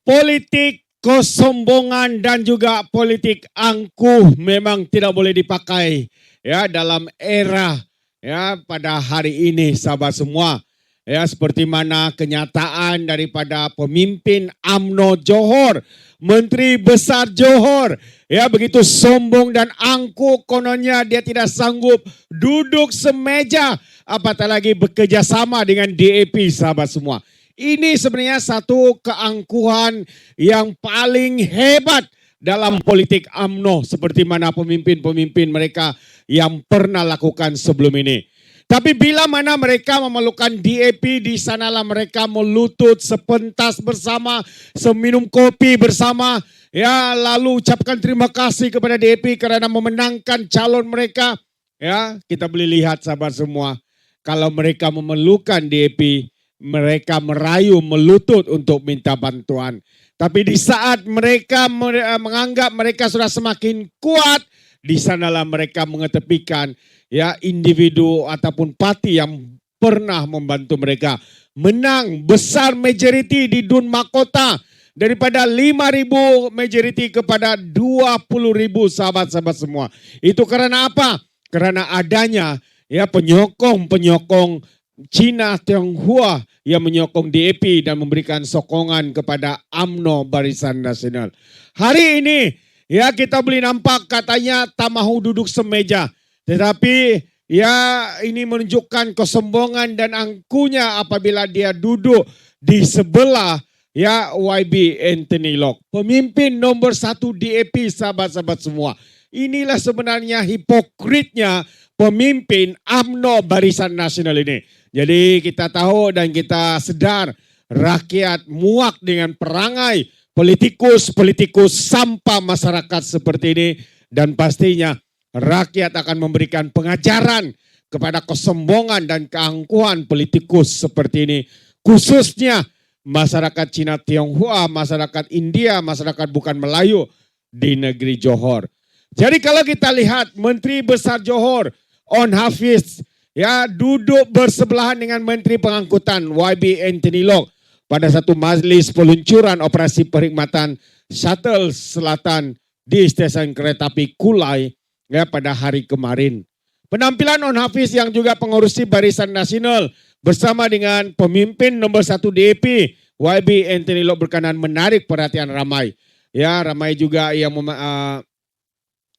politik kesombongan dan juga politik angkuh memang tidak boleh dipakai ya dalam era ya pada hari ini sahabat semua. Ya seperti mana kenyataan daripada pemimpin UMNO Johor, Menteri Besar Johor, ya begitu sombong dan angkuh, kononnya dia tidak sanggup duduk semeja apatah lagi bekerja sama dengan DAP sahabat semua. Ini sebenarnya satu keangkuhan yang paling hebat dalam politik UMNO seperti mana pemimpin-pemimpin mereka yang pernah lakukan sebelum ini. Tapi bila mana mereka memerlukan DAP, di sanalah mereka melutut sepentas bersama, seminum kopi bersama, ya lalu ucapkan terima kasih kepada DAP kerana memenangkan calon mereka. Ya, kita boleh lihat sahabat semua, kalau mereka memerlukan DAP, mereka merayu melutut untuk minta bantuan. Tapi di saat mereka menganggap mereka sudah semakin kuat, di sanalah mereka mengetepikan ya individu ataupun parti yang pernah membantu mereka menang besar majoriti di Dun Mahkota daripada 5,000 majoriti kepada 20,000 sahabat-sahabat semua. Itu karena apa? Karena adanya ya penyokong-penyokong Cina Tionghoa yang menyokong DAP dan memberikan sokongan kepada UMNO Barisan Nasional. Hari ini ya kita boleh nampak katanya tak mahu duduk semeja. Tetapi ya ini menunjukkan kesombongan dan angkuhnya apabila dia duduk di sebelah ya YB Anthony Loke. Pemimpin nombor 1 DAP sahabat-sahabat semua. Inilah sebenarnya hipokritnya pemimpin UMNO Barisan Nasional ini. Jadi kita tahu dan kita sedar rakyat muak dengan perangai politikus-politikus sampah masyarakat seperti ini. Dan pastinya rakyat akan memberikan pengajaran kepada kesombongan dan keangkuhan politikus seperti ini. Khususnya masyarakat Cina Tionghoa, masyarakat India, masyarakat bukan Melayu di negeri Johor. Jadi kalau kita lihat Menteri Besar Johor, On Hafiz, ya duduk bersebelahan dengan Menteri Pengangkutan YB Anthony Loke pada satu majlis peluncuran operasi perkhidmatan shuttle selatan di stesen kereta api Kulai ya pada hari kemarin. Penampilan On Hafiz yang juga pengurusi Barisan Nasional bersama dengan pemimpin nombor 1 DAP YB Anthony Loke berkenan menarik perhatian ramai. Ya, ramai juga yang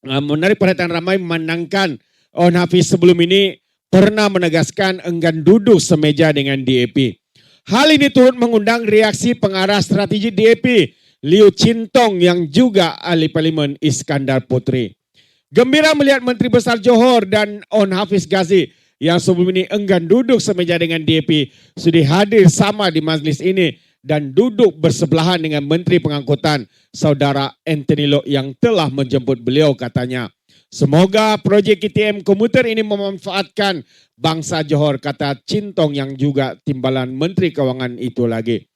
menarik perhatian ramai memandangkan On Hafiz sebelum ini pernah menegaskan enggan duduk semeja dengan DAP. Hal ini turut mengundang reaksi pengarah strategi DAP Liu Chintong yang juga ahli parlimen Iskandar Putri. Gembira melihat Menteri Besar Johor dan On Hafiz Ghazi yang sebelum ini enggan duduk semeja dengan DAP sudah hadir sama di majlis ini dan duduk bersebelahan dengan Menteri Pengangkutan Saudara Anthony Loke yang telah menjemput beliau katanya. Semoga projek KTM komuter ini memanfaatkan bangsa Johor, kata Chintong yang juga timbalan Menteri Keuangan itu lagi.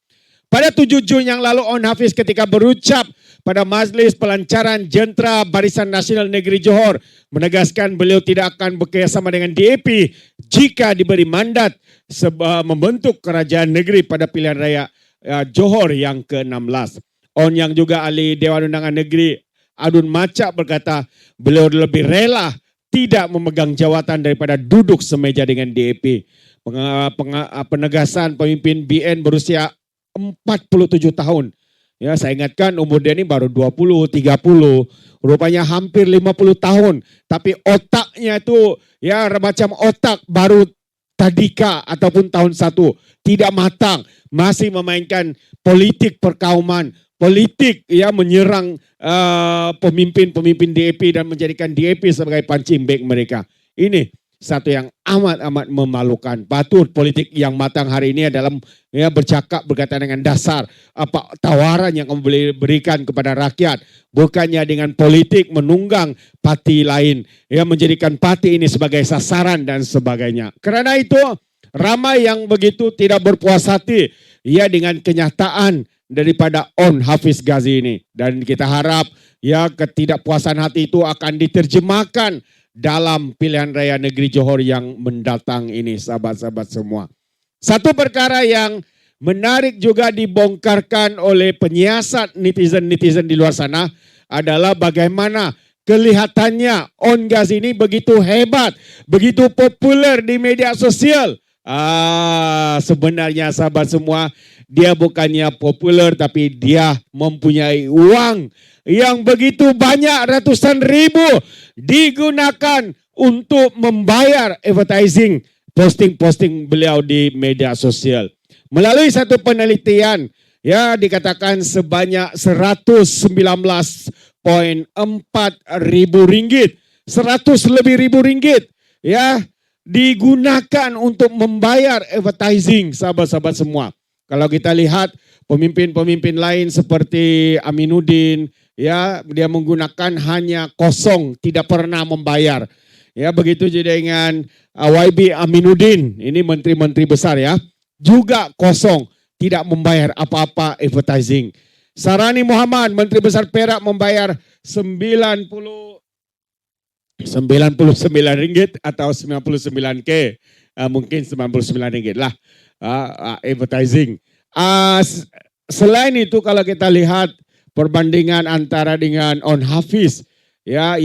Pada 7 Jun yang lalu On Hafiz ketika berucap pada majlis pelancaran Jentera Barisan Nasional Negeri Johor menegaskan beliau tidak akan bekerjasama dengan DAP jika diberi mandat membentuk kerajaan negeri pada pilihan raya Johor yang ke-16. On yang juga ahli Dewan Undangan Negeri Adun Macak berkata beliau lebih rela tidak memegang jawatan daripada duduk semeja dengan DAP. Penegasan pemimpin BN berusia 47 tahun. Ya, saya ingatkan umur dia ini baru 20, 30, rupanya hampir 50 tahun. Tapi otaknya itu ya macam otak baru tadika ataupun tahun 1. Tidak matang, masih memainkan politik perkauman. Politik ya menyerang pemimpin-pemimpin DAP dan menjadikan DAP sebagai pancing bag mereka. Ini satu yang amat-amat memalukan. Patut politik yang matang hari ini adalah ya bercakap berkaitan dengan dasar apa tawaran yang kamu boleh berikan kepada rakyat, bukannya dengan politik menunggang parti lain yang menjadikan parti ini sebagai sasaran dan sebagainya. Karena itu ramai yang begitu tidak berpuas hati ya dengan kenyataan daripada On Hafiz Ghazi ini, dan kita harap ya ketidakpuasan hati itu akan diterjemahkan dalam pilihan raya negeri Johor yang mendatang ini sahabat-sahabat semua. Satu perkara yang menarik juga dibongkarkan oleh penyiasat netizen-netizen di luar sana adalah bagaimana kelihatannya Ongas ini begitu hebat, begitu populer di media sosial. Sebenarnya sahabat semua, dia bukannya populer tapi dia mempunyai uang yang begitu banyak, ratusan ribu digunakan untuk membayar advertising posting-posting beliau di media sosial. Melalui satu penelitian, ya dikatakan sebanyak 119,4 ribu ringgit, 100 lebih ribu ringgit, ya digunakan untuk membayar advertising, sahabat-sahabat semua. Kalau kita lihat pemimpin-pemimpin lain seperti Aminuddin, ya dia menggunakan hanya kosong, tidak pernah membayar. Ya begitu juga dengan YB Aminuddin, ini menteri-menteri besar ya, juga kosong, tidak membayar apa-apa advertising. Sarani Muhammad, Menteri Besar Perak membayar 99 ringgit atau 99K, mungkin 99 ringgit lah advertising. Selain itu kalau kita lihat perbandingan antara dengan On Hafiz, ya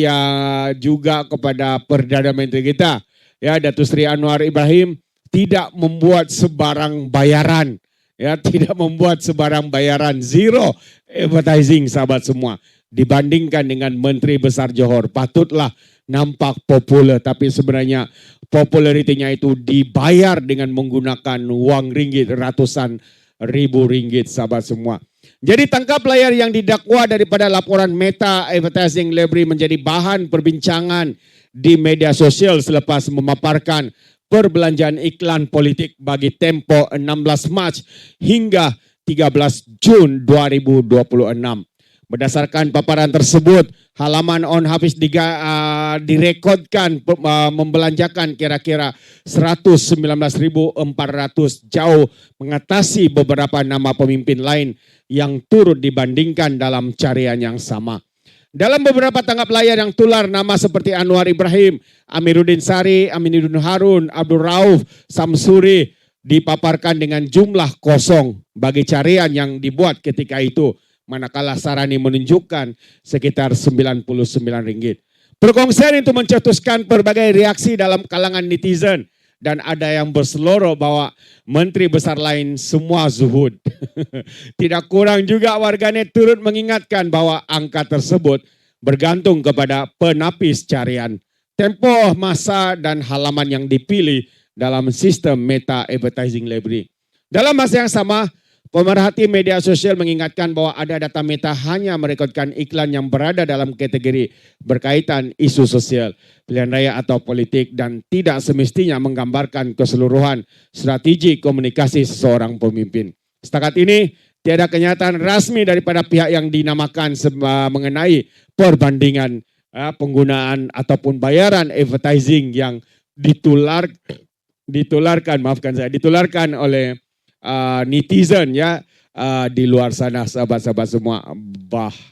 juga kepada Perdana Menteri kita, ya Datuk Seri Anwar Ibrahim tidak membuat sebarang bayaran, ya tidak membuat sebarang bayaran, zero advertising sahabat semua. Dibandingkan dengan Menteri Besar Johor, patutlah nampak populer, tapi sebenarnya popularitinya itu dibayar dengan menggunakan wang ringgit, ratusan ribu ringgit sahabat semua. Jadi tangkap layar yang didakwa daripada laporan Meta Advertising Library menjadi bahan perbincangan di media sosial selepas memaparkan perbelanjaan iklan politik bagi tempoh 16 Mac hingga 13 Jun 2026. Berdasarkan paparan tersebut, halaman On Hafiz direkodkan membelanjakan kira-kira 119.400, jauh mengatasi beberapa nama pemimpin lain yang turut dibandingkan dalam carian yang sama. Dalam beberapa tangkap layar yang tular, nama seperti Anwar Ibrahim, Amiruddin Sari, Aminuddin Harun, Abdul Rauf, Samsuri dipaparkan dengan jumlah kosong bagi carian yang dibuat ketika itu, manakala Sarani menunjukkan sekitar 99 ringgit. Perkongsian itu mencetuskan berbagai reaksi dalam kalangan netizen dan ada yang berseloroh bahwa menteri besar lain semua zuhud. Tidak kurang juga warganet turut mengingatkan bahwa angka tersebut bergantung kepada penapis carian, tempoh masa dan halaman yang dipilih dalam sistem Meta Advertising Library. Dalam masa yang sama, pemerhati media sosial mengingatkan bahwa ada data Meta hanya merekodkan iklan yang berada dalam kategori berkaitan isu sosial, pilihan raya atau politik dan tidak semestinya menggambarkan keseluruhan strategi komunikasi seseorang pemimpin. Setakat ini, tiada kenyataan rasmi daripada pihak yang dinamakan mengenai perbandingan penggunaan ataupun bayaran advertising yang ditularkan oleh netizen ya di luar sana, sahabat-sahabat semua.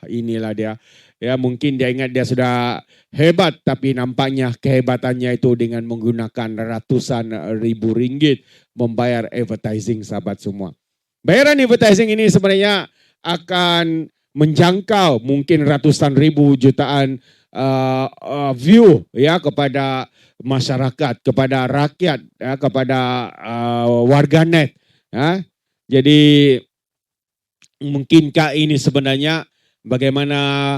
Inilah dia. Ya mungkin dia ingat dia sudah hebat, tapi nampaknya kehebatannya itu dengan menggunakan ratusan ribu ringgit membayar advertising, sahabat semua. Bayaran advertising ini sebenarnya akan menjangkau mungkin ratusan ribu jutaan view ya kepada masyarakat, kepada rakyat, ya, kepada warganet. Ya. Jadi mungkinkah ini sebenarnya bagaimana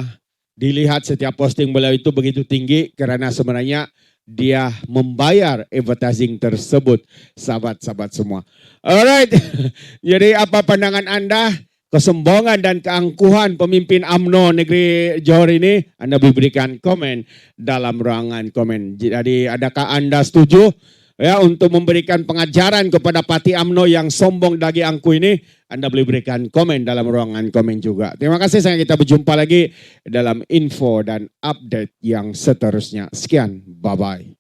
dilihat setiap posting beliau itu begitu tinggi karena sebenarnya dia membayar advertising tersebut, sahabat-sahabat semua. Alright, jadi apa pandangan Anda? Kesombongan dan keangkuhan pemimpin UMNO negeri Johor ini, Anda berikan komen dalam ruangan komen. Jadi adakah Anda setuju ya untuk memberikan pengajaran kepada parti UMNO yang sombong dagi angku ini? Anda boleh berikan komen dalam ruangan komen juga. Terima kasih, sampai kita berjumpa lagi dalam info dan update yang seterusnya. Sekian, bye-bye.